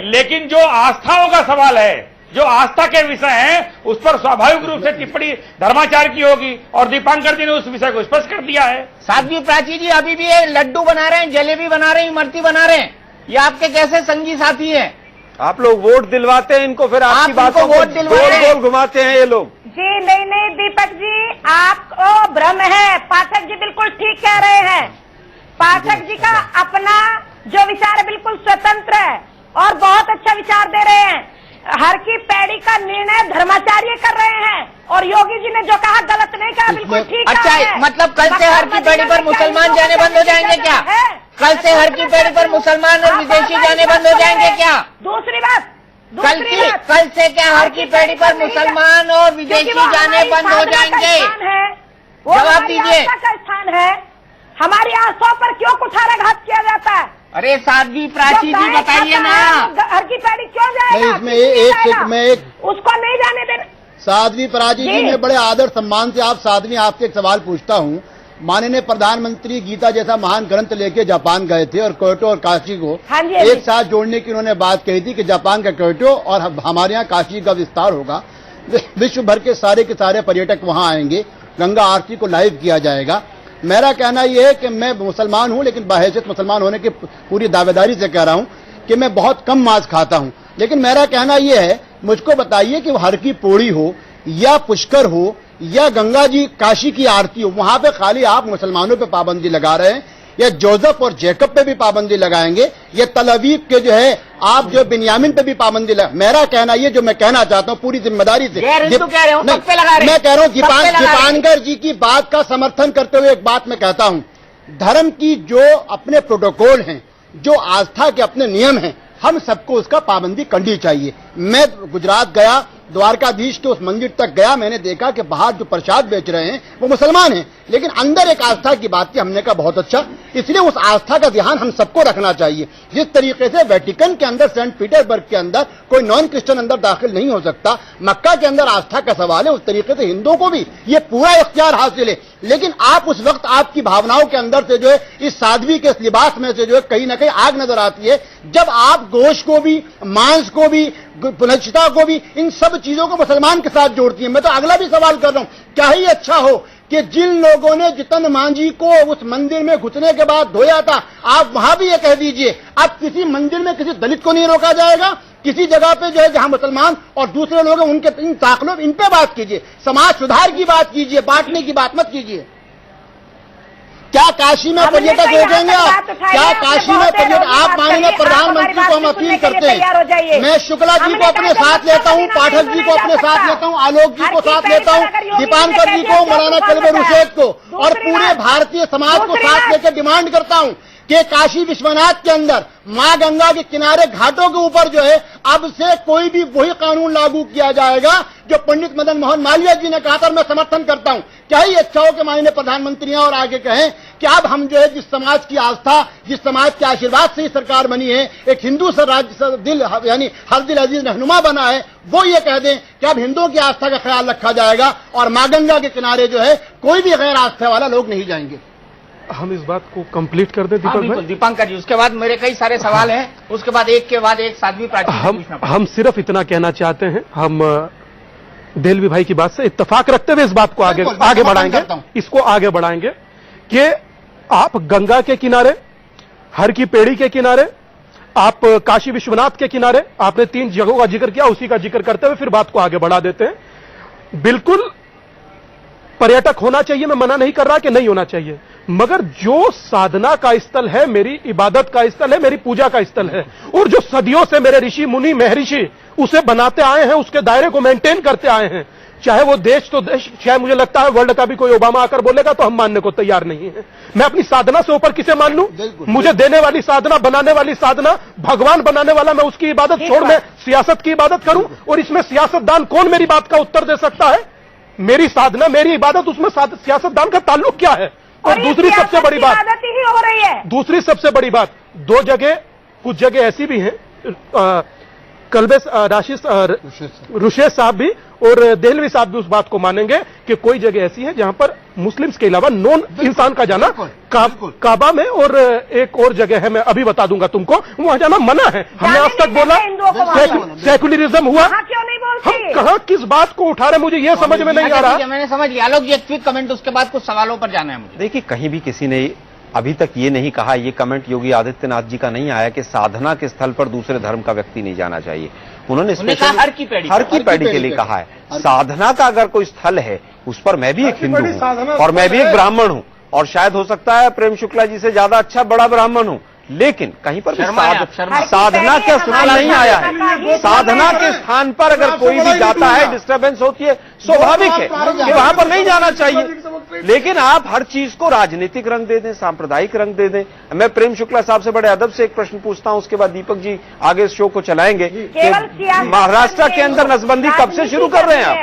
लेकिन जो आस्थाओं का सवाल है, जो आस्था के विषय हैं उस पर स्वाभाविक रूप से टिप्पणी धर्माचार्य की होगी और दीपांकर जी ने उस विषय को स्पष्ट कर दिया है। साध्वी प्राची जी अभी भी ये लड्डू बना रहे हैं, जलेबी बना रहे हैं, इमरती बना रहे हैं। ये आपके कैसे संगी साथी हैं? आप लोग वोट दिलवाते हैं इनको, फिर आपकी बातों को गोल गोल घुमाते हैं ये लोग। जी नहीं दीपक जी, आपको भ्रम है। पाठक जी बिल्कुल ठीक कह रहे हैं। पाठक जी का अपना जो विचार है बिल्कुल स्वतंत्र है और बहुत अच्छा विचार दे रहे हैं। हर की पैड़ी का निर्णय धर्माचार्य कर रहे हैं और योगी जी ने जो कहा गलत नहीं कहा, बिल्कुल ठीक अच्छा कहा है। मतलब कल से हर की पैड़ी पर मुसलमान जाने बंद हो जाएंगे क्या? कल से हर की पैड़ी पर मुसलमान और विदेशी जाने बंद हो जाएंगे क्या? दूसरी बात कल से क्या हर की पैड़ी पर मुसलमान और विदेशी जाने बंद हो जाएंगे? जवाब दीजिए। का स्थान है, हमारी आस्थाओं पर क्यों कुठाराघात किया जाता है? अरे साध्वी प्राची जी बताइए ना। हर की पैड़ी क्यों जाएगा? इसमें उसको नहीं जाने देना। साध्वी प्राची जी, मैं बड़े आदर सम्मान से साध्वी आपसे एक सवाल पूछता हूँ। माननीय प्रधानमंत्री गीता जैसा महान ग्रंथ लेके जापान गए थे और क्योटो और काशी को एक साथ जोड़ने की उन्होंने बात कही थी कि जापान का क्योटो और हमारे यहाँ काशी का विस्तार होगा। विश्व भर के सारे पर्यटक वहाँ आएंगे, गंगा आरती को लाइव किया जाएगा। मेरा कहना यह है कि मैं मुसलमान हूं, लेकिन बाहैसियत मुसलमान होने की पूरी दावेदारी से कह रहा हूं कि मैं बहुत कम मांस खाता हूं। लेकिन मेरा कहना यह है, मुझको बताइए कि हर की पौड़ी हो या पुष्कर हो या गंगा जी काशी की आरती हो, वहां पे खाली आप मुसलमानों पे पाबंदी लगा रहे हैं या जोसेफ और जैकब पे भी पाबंदी लगाएंगे या तल अवीव के जो है आप जो बिन्यामिन पे भी पाबंदी लगा। मेरा कहना ये जो मैं कहना चाहता हूँ पूरी जिम्मेदारी से, मैं कह रहा हूँ दीपांकर जी की बात का समर्थन करते हुए एक बात मैं कहता हूँ, धर्म की जो अपने प्रोटोकॉल हैं, जो आस्था के अपने नियम हैं, हम सबको उसका पाबंदी करनी चाहिए। मैं गुजरात गया, द्वारकाधीश के उस मंदिर तक गया, मैंने देखा कि बाहर जो प्रसाद बेच रहे हैं वो मुसलमान हैं, लेकिन अंदर एक आस्था की बात थी। हमने कहा बहुत अच्छा, इसलिए उस आस्था का ध्यान हम सबको रखना चाहिए। जिस तरीके से वेटिकन के अंदर, सेंट पीटर्सबर्ग के अंदर कोई नॉन क्रिश्चियन अंदर दाखिल नहीं हो सकता, मक्का के अंदर आस्था का सवाल है, उस तरीके से हिंदुओं को भी ये पूरा इख्तियार हासिल है। लेकिन आप उस वक्त आपकी भावनाओं के अंदर से जो है इस साध्वी के लिबास में से जो है कहीं ना कहीं आग नजर आती है, जब आप गोश्त को भी, मांस को भी, पुनश्चिता को भी, इन सब चीजों को मुसलमान के साथ जोड़ती है। मैं तो अगला भी सवाल कर रहा हूं, क्या ही अच्छा हो कि जिन लोगों ने जितन मांझी को उस मंदिर में घुसने के बाद धोया था, आप वहां भी ये कह दीजिए अब किसी मंदिर में किसी दलित को नहीं रोका जाएगा। किसी जगह पे जो है जहां मुसलमान और दूसरे लोग हैं उनके इन ताकलों इन पे बात कीजिए, समाज सुधार की बात कीजिए, बांटने की बात मत कीजिए। क्या काशी में पर्यटक रोकेंगे आप? क्या काशी में पर्यटक? आप माननीय प्रधानमंत्री को हम अपील करते हैं, मैं शुक्ला जी को अपने साथ लेता हूं, पाठक जी को अपने साथ लेता हूं, आलोक जी को साथ लेता हूं, दीपांकर जी को, मौलाना कलवे रुशैद को और पूरे भारतीय समाज को साथ लेकर डिमांड करता हूं कि काशी विश्वनाथ के अंदर मां गंगा के किनारे घाटों के ऊपर जो है अब से कोई भी वही कानून लागू किया जाएगा जो पंडित मदन मोहन मालवीय जी ने कहा था, मैं समर्थन करता हूं। क्या ही अच्छा हो कि माननीय प्रधानमंत्री और आगे कहें कि अब हम जो है जिस समाज की आस्था, जिस समाज के आशीर्वाद से ही सरकार बनी है, एक हिंदू दिल यानी हर दिल अजीज रहनुमा बना है, वो ये कह दें कि अब हिंदुओं की आस्था का ख्याल रखा जाएगा और मां गंगा के किनारे जो है कोई भी गैर आस्था वाला लोग नहीं जाएंगे। हम इस बात को कंप्लीट कर दें दीपक भाई? दीपांकर जी, उसके बाद मेरे कई सारे सवाल हैं, उसके बाद एक के बाद एक साध्वी प्राची हम सिर्फ इतना कहना चाहते हैं, हम देलवी भाई की बात से इत्तेफाक रखते हुए इस बात को आगे बढ़ाएंगे, इसको आगे बढ़ाएंगे कि आप गंगा के किनारे, हर की पेड़ी के किनारे, आप काशी विश्वनाथ के किनारे, आपने 3 जगहों का जिक्र किया, उसी का जिक्र करते हुए फिर बात को आगे बढ़ा देते हैं। बिल्कुल पर्यटक होना चाहिए, मैं मना नहीं कर रहा कि नहीं होना चाहिए, मगर जो साधना का स्थल है, मेरी इबादत का स्थल है, मेरी पूजा का स्थल है, और जो सदियों से मेरे ऋषि मुनि महर्षि उसे बनाते आए हैं, उसके दायरे को मेंटेन करते आए हैं, चाहे वो देश तो देश, शायद मुझे लगता है वर्ल्ड का भी कोई ओबामा आकर बोलेगा तो हम मानने को तैयार नहीं है। मैं अपनी साधना से ऊपर किसे मान लूं? मुझे देने वाली साधना, बनाने वाली साधना, भगवान बनाने वाला, मैं उसकी इबादत छोड़ मैं सियासत की इबादत करूं? और इसमें सियासतदान कौन मेरी बात का उत्तर दे सकता है? मेरी साधना, मेरी इबादत, उसमें सियासतदान का ताल्लुक क्या है? और दूसरी सबसे बड़ी बात, ही हो रही है। दूसरी सबसे बड़ी बात, 2 जगह, कुछ जगह ऐसी भी हैं, कल्बे रुशेश साहब भी और देहलवी साहब भी उस बात को मानेंगे कि कोई जगह ऐसी है जहां पर मुस्लिम्स के अलावा नॉन इंसान का जाना, काबा में, और एक और जगह है, मैं अभी बता दूंगा तुमको, वहां जाना मना है। हमने आज तक बोला सेकुलरिज्म हुआ, हम कहां किस बात को उठा रहे, मुझे यह समझ में नहीं आ रहा। मैंने समझ लिया। आलोक जी, एक क्विक कमेंट, उसके बाद कुछ सवालों पर जाना है मुझे। देखिए, कहीं भी किसी ने अभी तक ये नहीं कहा, ये कमेंट योगी आदित्यनाथ जी का नहीं आया कि साधना के स्थल पर दूसरे धर्म का व्यक्ति नहीं जाना चाहिए। उन्होंने हर की पैड़ी के लिए कहा है। साधना का अगर कोई स्थल है, उस पर मैं भी एक हिंदू हूं और मैं भी एक ब्राह्मण हूं, और शायद हो सकता है प्रेम शुक्ला जी से ज्यादा अच्छा बड़ा ब्राह्मण हूं, लेकिन कहीं पर साधना का सुनाल नहीं आया है। साधना के स्थान पर अगर कोई भी जाता है, डिस्टर्बेंस होती है, स्वाभाविक है कि वहां पर नहीं जाना चाहिए। लेकिन आप हर चीज को राजनीतिक रंग दे दें, सांप्रदायिक रंग दे दें। मैं प्रेम शुक्ला साहब से बड़े अदब से एक प्रश्न पूछता हूं, उसके बाद दीपक जी आगे इस शो को चलाएंगे कि महाराष्ट्र के अंदर नसबंदी कब से शुरू कर रहे हैं आप?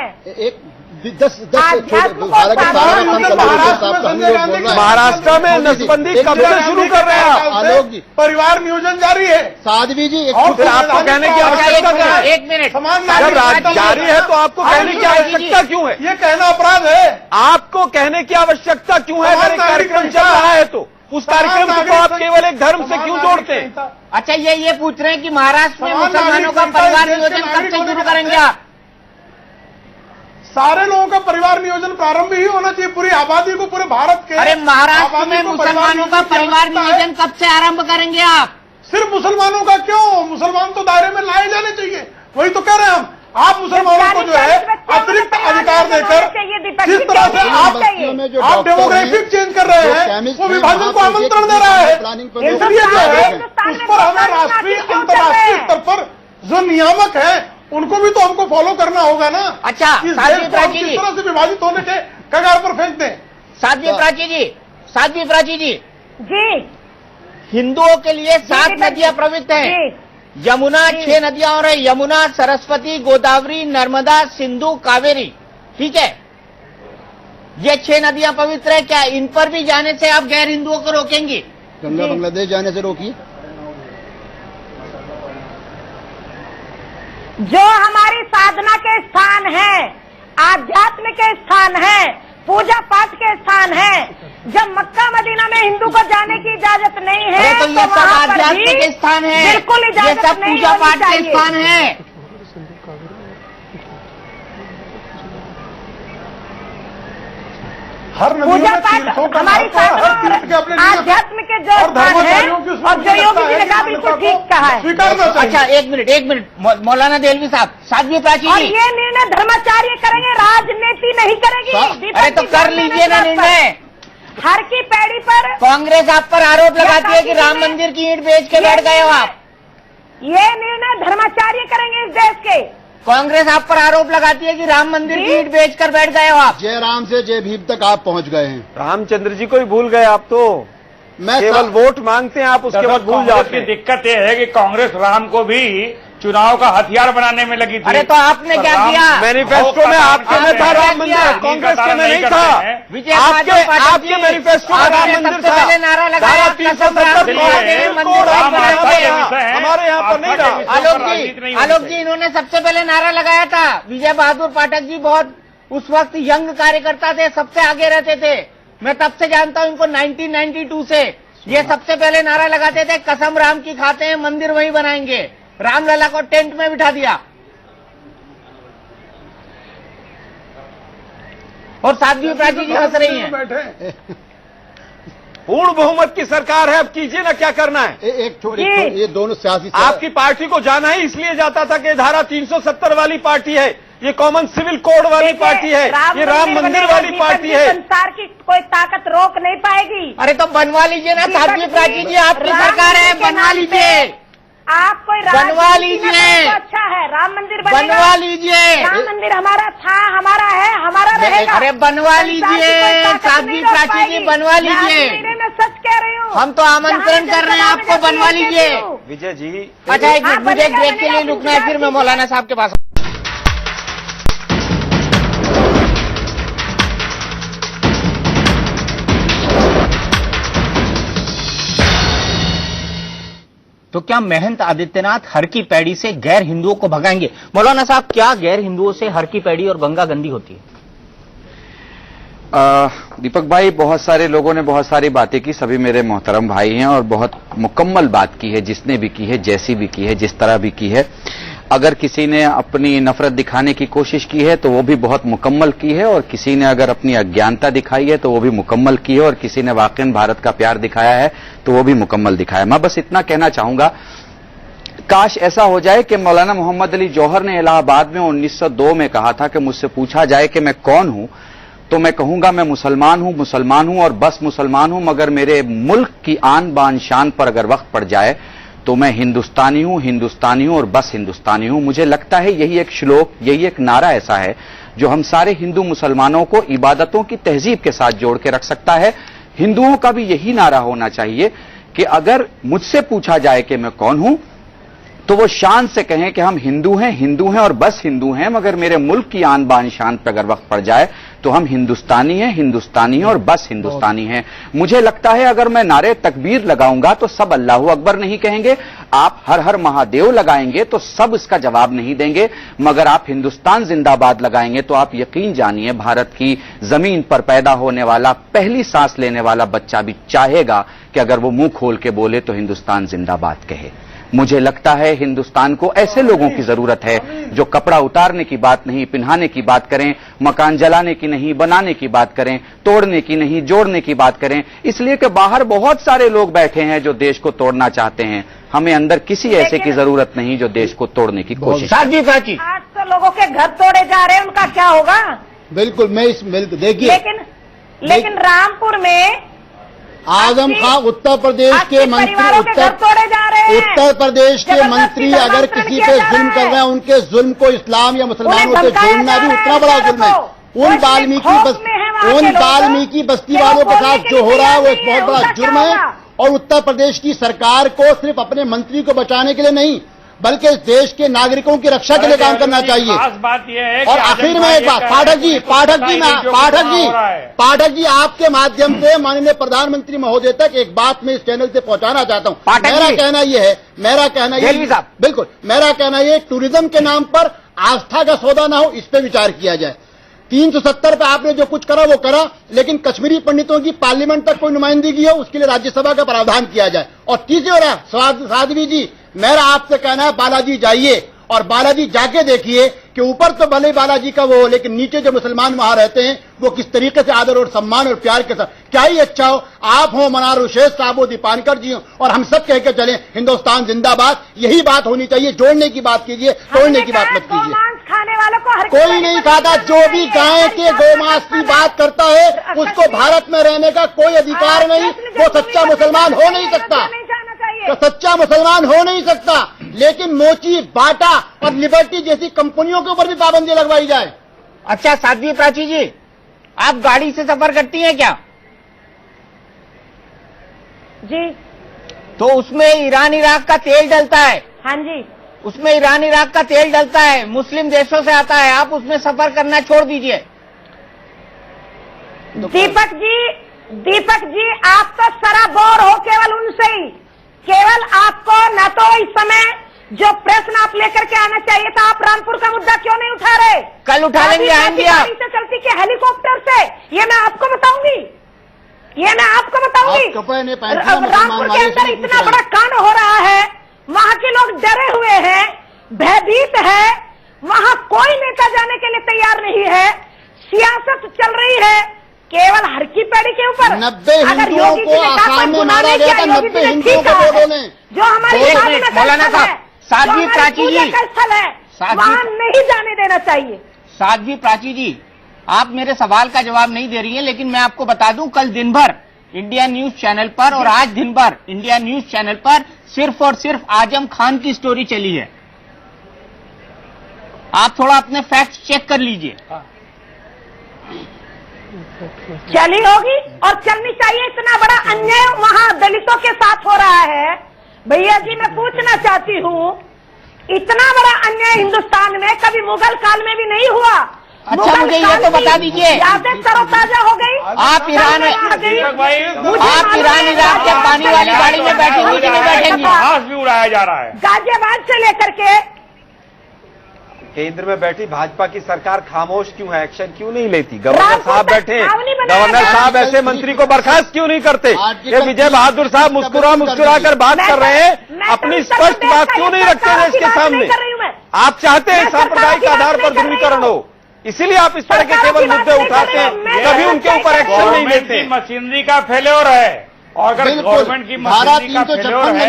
महाराष्ट्र में नसबंदी कब से शुरू कर रहे हैं आप? आलोक जी, परिवार नियोजन जारी है। साध्वी जी, फिर आपको कहने की आवश्यकता क्या है? 1 मिनट, जब राज जारी है तो आपको कहने की आवश्यकता क्यों है? ये कहना अपराध है। आपको कहने की आवश्यकता क्यों है? अगर एक कार्यक्रम चल रहा है तो उस कार्यक्रम को आप केवल एक धर्म से क्यों जोड़ते हैं? अच्छा, ये पूछ रहे हैं कि महाराष्ट्र में मुसलमानों का परिवार नियोजन कब से शुरू करेंगे आप? सारे लोगों का परिवार नियोजन प्रारंभ ही होना चाहिए, पूरी आबादी को, पूरे भारत के। अरे महाराष्ट्र में मुसलमानों का परिवार नियोजन कब से आरंभ करेंगे आप? सिर्फ मुसलमानों का क्यों? मुसलमान तो दायरे में लाए जाने चाहिए, वही तो कह रहे हैं हम। आप मुसलमानों को जो है अतिरिक्त अधिकार देकर जिस तरह से आप डेमोग्राफिक चेंज कर रहे हैं, वो विभाजन को आमंत्रण दे रहा है। इसलिए जो है उस पर हमें राष्ट्रीय अंतर्राष्ट्रीय स्तर पर जो नियामक है उनको भी तो हमको फॉलो करना होगा ना। अच्छा, किस तरह से विभाजित होने के कगार पर फेंक दें। साध्वी प्राची जी, हिंदुओं के लिए 7 नदियां पवित्र हैं। यमुना 6 नदियां और है, यमुना, सरस्वती, गोदावरी, नर्मदा, सिंधु, कावेरी, ठीक है? ये 6 नदियां पवित्र है। क्या इन पर भी जाने से आप गैर हिंदुओं को रोकेंगे? गंगा बांग्लादेश जाने से रोकिए। जो हमारी साधना के स्थान है, आध्यात्म के स्थान है, पूजा पाठ के स्थान है, जब मक्का मदीना में हिंदू को जाने की इजाजत नहीं है तो ये सब आध्यात्म के स्थान है, बिल्कुल इजाजत नहीं पूजा पाठ के स्थान है। हर पूजा पाठ हमारी आध्यात्म के जो स्थान है, और जो योगी जी ने कहा बिल्कुल ठीक कहा है। अच्छा, एक मिनट, मौलाना देलवी साहब, साध्वी प्राची और ये निर्णय धर्माचार्य करेंगे, राजनीति नहीं करेगी। अरे तो कर लीजिए ना निर्णय। हर की पैड़ी पर कांग्रेस आप पर आरोप लगाती है कि राम मंदिर की ईंट बेच के बैठ गए हो आप। ये निर्णय धर्माचार्य करेंगे इस देश के। कांग्रेस आप पर आरोप लगाती है कि राम मंदिर की ईंट बेचकर बैठ गए हो आप। जय राम से जय भीम तक आप पहुंच गए हैं। रामचंद्र जी को ही भूल गए आप तो। मैं केवल वोट मांगते हैं, आप उसके बाद भूल जाते हैं। दिक्कत यह है कि कांग्रेस राम को भी चुनाव का हथियार बनाने में लगी थी। अरे तो आपने क्या किया? मैनिफेस्टो में आपके में था राम मंदिर, कांग्रेस के में नहीं था। आपके मैनिफेस्टो में राम मंदिर था। पहले नारा लगाया हमारे यहाँ पर नहीं था। आलोक जी, इन्होंने सबसे पहले नारा लगाया था। विजय बहादुर पाठक जी बहुत उस वक्त यंग कार्यकर्ता थे, सबसे आगे रहते थे। मैं तब से जानता हूं इनको 1992 से। ये सबसे पहले नारा लगाते थे, कसम राम की खाते हैं, मंदिर वहीं बनाएंगे। रामलला को टेंट में बिठा दिया। और साध्वी प्राची जी हंस रही हैं। पूर्ण बहुमत की सरकार है, अब कीजिए ना, क्या करना है। एक छोड़िए, ये दोनों सियासी आपकी पार्टी को जाना ही इसलिए जाता था कि धारा 370 वाली पार्टी है, ये कॉमन सिविल कोड वाली पार्टी है, ये राम मंदिर वाली पार्टी है। संसार की कोई ताकत रोक नहीं पाएगी। अरे तो बनवा लीजिए ना साध्वी प्राची जी, आपकी सरकार है, बनवा लीजिए। आप कोई बनवा लीजिए, अच्छा है, राम मंदिर बनवा लीजिए। राम मंदिर हमारा था, हमारा है, हमारा रहेगा। अरे बनवा लीजिए साध्वी प्राची जी, बनवा लीजिए। मैं सच कह रही हूँ, हम तो आमंत्रण कर रहे हैं आपको, बनवा लीजिए। विजय जी, अच्छा एक मिनट, मुझे एक ब्रेक के लिए रुकना है, फिर मैं मौलाना साहब के पास। तो क्या महंत आदित्यनाथ हर की पैड़ी से गैर हिंदुओं को भगाएंगे? मौलाना साहब, क्या गैर हिंदुओं से हर की पैड़ी और गंगा गंदी होती है? दीपक भाई, बहुत सारे लोगों ने बहुत सारी बातें की, सभी मेरे मोहतरम भाई हैं और बहुत मुकम्मल बात की है, जिसने भी की है, जैसी भी की है, जिस तरह भी की है। अगर किसी ने अपनी नफरत दिखाने की कोशिश की है तो वो भी बहुत मुकम्मल की है, और किसी ने अगर अपनी अज्ञानता दिखाई है तो वो भी मुकम्मल की है, और किसी ने वाकई भारत का प्यार दिखाया है तो वो भी मुकम्मल दिखाया। मैं बस इतना कहना चाहूंगा, काश ऐसा हो जाए कि मौलाना मोहम्मद अली जौहर ने इलाहाबाद में 1902 में कहा था कि मुझसे पूछा जाए कि मैं कौन हूं, तो मैं कहूंगा मैं मुसलमान हूं और बस मुसलमान हूं, मगर मेरे मुल्क की आन बान शान पर अगर वक्त पड़ जाए तो मैं हिंदुस्तानी हूं और बस हिंदुस्तानी हूं। मुझे लगता है यही एक श्लोक, यही एक नारा ऐसा है जो हम सारे हिंदू मुसलमानों को इबादतों की तहजीब के साथ जोड़ के रख सकता है। हिंदुओं का भी यही नारा होना चाहिए कि अगर मुझसे पूछा जाए कि मैं कौन हूं, तो वो शान से कहें कि हम हिंदू हैं और बस हिंदू हैं, मगर मेरे मुल्क की आन बान शान पर अगर वक्त पड़ जाए तो हम हिंदुस्तानी हैं और बस हिंदुस्तानी हैं। मुझे लगता है अगर मैं नारे तकबीर लगाऊंगा तो सब अल्लाहू अकबर नहीं कहेंगे, आप हर हर महादेव लगाएंगे तो सब इसका जवाब नहीं देंगे, मगर आप हिंदुस्तान जिंदाबाद लगाएंगे तो आप यकीन जानिए भारत की जमीन पर पैदा होने वाला पहली सांस लेने वाला बच्चा भी चाहेगा कि अगर वो मुंह खोल के बोले तो हिंदुस्तान जिंदाबाद कहे। मुझे लगता है हिंदुस्तान को ऐसे लोगों की जरूरत है जो कपड़ा उतारने की बात नहीं, पिन्हाने की बात करें, मकान जलाने की नहीं, बनाने की बात करें, तोड़ने की नहीं, जोड़ने की बात करें, इसलिए कि बाहर बहुत सारे लोग बैठे हैं जो देश को तोड़ना चाहते हैं। हमें अंदर किसी ऐसे की जरूरत नहीं जो देश को तोड़ने की कोशिश करे। 800 लोगों के घर तोड़े जा रहे हैं, उनका क्या होगा? बिल्कुल, मैं इस देखिए, लेकिन रामपुर में आजम खां उत्तर प्रदेश के मंत्री, उत्तर प्रदेश के मंत्री अगर किसी पे जुल्म कर रहे हैं, उनके जुल्म को इस्लाम या मुसलमानों से जोड़ना भी उतना बड़ा जुल्म है। उन वाल्मीकि बस्ती वालों के साथ जो हो रहा है वो एक बहुत बड़ा जुर्म है, और उत्तर प्रदेश की सरकार को सिर्फ अपने मंत्री को बचाने के लिए नहीं बल्कि इस देश के नागरिकों की रक्षा के लिए काम करना चाहिए। बात यह है और आखिर में एक बात, पाठक जी आपके माध्यम से माननीय प्रधानमंत्री महोदय तक एक बात मैं इस चैनल से पहुंचाना चाहता हूं। मेरा कहना यह है टूरिज्म के नाम पर आस्था का सौदा ना हो, इस पे विचार किया जाए। 370 पे आपने जो कुछ करा वो करा, लेकिन कश्मीरी पंडितों की पार्लियामेंट तक कोई नुमाइंदगी हो उसके लिए राज्यसभा का प्रावधान किया जाए। और तीसरी ओर साध्वी जी, मेरा आपसे कहना है बालाजी जाइए और बालाजी जाके देखिए कि ऊपर तो भले बालाजी का वो हो, लेकिन नीचे जो मुसलमान वहां रहते हैं वो किस तरीके से आदर और सम्मान और प्यार के साथ, क्या ही अच्छा हो आप हो, मनार हुसैन साहब हो, दीपानकर जी हो, और हम सब कह के चले हिंदुस्तान जिंदाबाद। यही बात होनी चाहिए, जोड़ने की बात कीजिए, तोड़ने की बात मत कीजिए। खाने वालों को कोई नहीं खाता, जो भी गाय के गोमांस की बात करता है उसको भारत में रहने का कोई अधिकार नहीं, वो सच्चा मुसलमान हो नहीं सकता, तो सच्चा मुसलमान हो नहीं सकता। लेकिन मोची, बाटा और लिबर्टी जैसी कंपनियों के ऊपर भी पाबंदी लगवाई जाए। अच्छा साध्वी प्राची जी, आप गाड़ी से सफर करती हैं क्या? जी। तो उसमें ईरान इराक का तेल डलता है। हाँ जी। उसमें ईरान इराक का तेल डलता है, मुस्लिम देशों से आता है, आप उसमें सफर करना छोड़ दीजिए। दीपक जी आप तो सराबोर हो केवल उनसे ही। केवल आपको न तो इस समय जो प्रश्न आप लेकर के आना चाहिए था, आप रामपुर का मुद्दा क्यों नहीं उठा रहे? कल उठा लेंगे, आएंगे आप। से चलती कि हेलीकॉप्टर से, ये मैं आपको बताऊंगी, रामपुर के अंदर इतना बड़ा कांड हो रहा है, वहां के लोग डरे हुए हैं, भयभीत है, वहां कोई नेता जाने के लिए तैयार नहीं है। सियासत चल रही है केवल हर की पैड़ी के ऊपर। 90 अगर हिंदुओं योगी को जी ने कहा आसाम कोई में गुनाह मारा नहीं गया किया, था, योगी जी 90 ने हिंदुओं ठीक को कहा वोटों है। ने। जो हमारे एक साधना मिनट, का मौलाना स्थल है, साहब, साध्वी जो हमारी प्राची पूजा जी। का स्थल है, वहां नहीं जाने देना चाहिए। साध्वी प्राची जी, आप मेरे सवाल का जवाब नहीं दे रही हैं, लेकिन मैं आपको बता दूं कल दिन भर इंडिया न्यूज चैनल पर और आज दिन भर इंडिया न्यूज चैनल पर सिर्फ और सिर्फ आजम खान की स्टोरी चली है। आप थोड़ा अपने फैक्ट चेक कर लीजिए। चली होगी और चलनी चाहिए। इतना बड़ा अन्याय वहां दलितों के साथ हो रहा है। भैया जी मैं पूछना चाहती हूँ, इतना बड़ा अन्याय हिंदुस्तान में कभी मुगल काल में भी नहीं हुआ। अच्छा, मुझे ये तो बता दीजिए, यादें तरोताजा हो गई। आप ईरान आप ईरान इराक के पानी वाली गाड़ी में बैठेंगी कि नहीं बैठेंगी? हाथ भी उड़ाया जा रहा है। गाजियाबाद से लेकर के केंद्र में बैठी भाजपा की सरकार खामोश क्यों है? एक्शन क्यों नहीं लेती? गवर्नर साहब बैठे, गवर्नर साहब ऐसे मंत्री को बर्खास्त क्यों नहीं करते? ये विजय बहादुर साहब मुस्कुरा कर बात कर रहे हैं, अपनी स्पष्ट बात क्यों नहीं रखते देश के सामने? आप चाहते हैं सांप्रदायिक आधार पर ध्रुवीकरण हो, इसीलिए आप इस तरह के केवल मुद्दे उठाते हैं, कभी उनके ऊपर एक्शन नहीं लेते। मशीनरी का फेल्योर है, और अगर गवर्नमेंट की मशीनरी का फेल्योर है,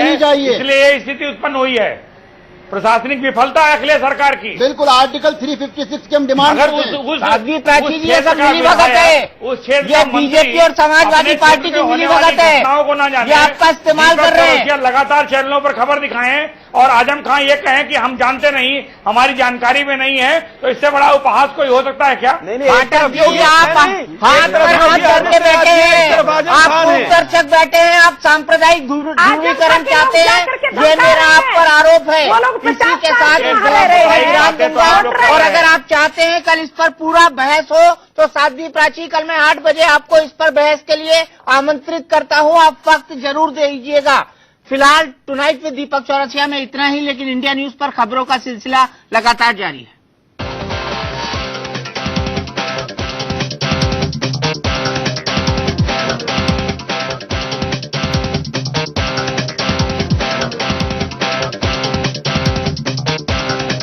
इसलिए ये स्थिति उत्पन्न हुई है। प्रशासनिक विफलता है अखिलेश सरकार की। बिल्कुल, आर्टिकल 356 की हम डिमांड करते हैं। साध्वी प्राची जी, ये सब मिलीभगत है, ये बीजेपी और समाजवादी पार्टी की मिलीभगत है, ये आपका इस्तेमाल कर रहे हैं। लगातार चैनलों पर खबर दिखाएं और आजम खान ये कहें कि हम जानते नहीं, हमारी जानकारी में नहीं है, तो इससे बड़ा उपहास कोई हो सकता है क्या? आप हाथ पर हाथ करके बैठे हैं, आप उत्तरचक बैठे हैं, आप सांप्रदायिक ध्रुवीकरण चाहते हैं, ये मेरा आप पर आरोप है। इसी के साथ विराम दूंगा, और अगर आप चाहते हैं कल इस पर पूरा बहस हो तो साध्वी प्राची कल मैं 8 बजे आपको इस पर बहस के लिए आमंत्रित करता हूं, आप वक्त जरूर दे दीजिएगा। फिलहाल टुनाइट विद दीपक चौरसिया में इतना ही, लेकिन इंडिया न्यूज पर खबरों का सिलसिला लगातार जारी है।